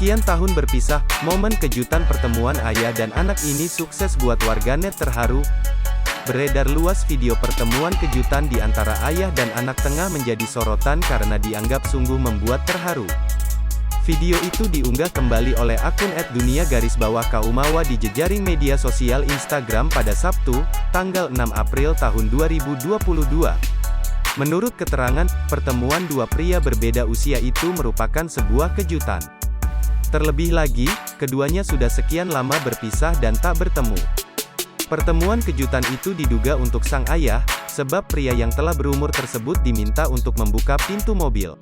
Sekian tahun berpisah, momen kejutan pertemuan ayah dan anak ini sukses buat warganet terharu. Beredar luas video pertemuan kejutan di antara ayah dan anak tengah menjadi sorotan karena dianggap sungguh membuat terharu. Video itu diunggah kembali oleh akun @dunia_kaumawa di jejaring media sosial Instagram pada Sabtu, tanggal 6 April tahun 2022. Menurut keterangan, pertemuan dua pria berbeda usia itu merupakan sebuah kejutan. Terlebih lagi, keduanya sudah sekian lama berpisah dan tak bertemu. Pertemuan kejutan itu diduga untuk sang ayah, sebab pria yang telah berumur tersebut diminta untuk membuka pintu mobil.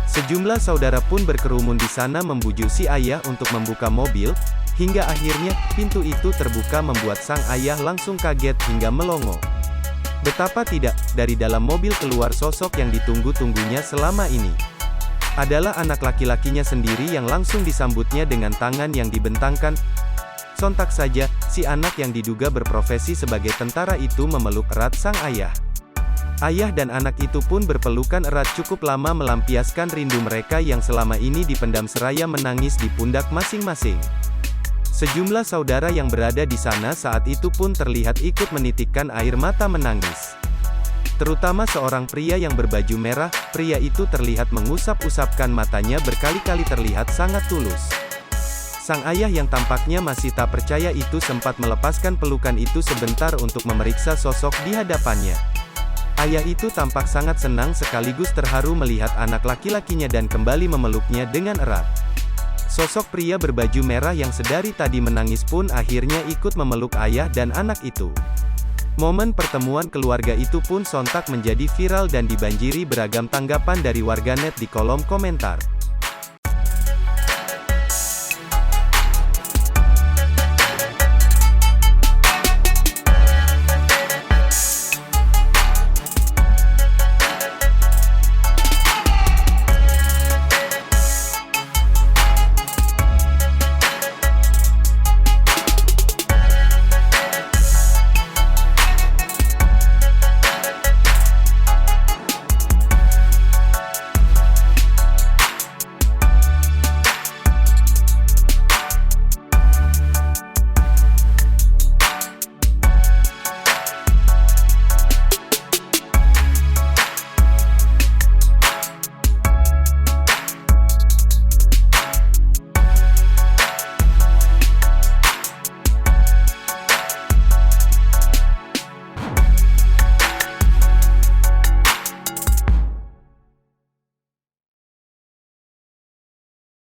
Sejumlah saudara pun berkerumun di sana membujuk si ayah untuk membuka mobil, hingga akhirnya, pintu itu terbuka membuat sang ayah langsung kaget hingga melongo. Betapa tidak, dari dalam mobil keluar sosok yang ditunggu-tunggunya selama ini. Adalah anak laki-lakinya sendiri yang langsung disambutnya dengan tangan yang dibentangkan. Sontak saja, si anak yang diduga berprofesi sebagai tentara itu memeluk erat sang ayah. Ayah dan anak itu pun berpelukan erat cukup lama melampiaskan rindu mereka yang selama ini dipendam seraya menangis di pundak masing-masing. Sejumlah saudara yang berada di sana saat itu pun terlihat ikut menitikkan air mata menangis. Terutama seorang pria yang berbaju merah, pria itu terlihat mengusap-usapkan matanya berkali-kali terlihat sangat tulus. Sang ayah yang tampaknya masih tak percaya itu sempat melepaskan pelukan itu sebentar untuk memeriksa sosok di hadapannya. Ayah itu tampak sangat senang sekaligus terharu melihat anak laki-lakinya dan kembali memeluknya dengan erat. Sosok pria berbaju merah yang sedari tadi menangis pun akhirnya ikut memeluk ayah dan anak itu. Momen pertemuan keluarga itu pun sontak menjadi viral dan dibanjiri beragam tanggapan dari warganet di kolom komentar.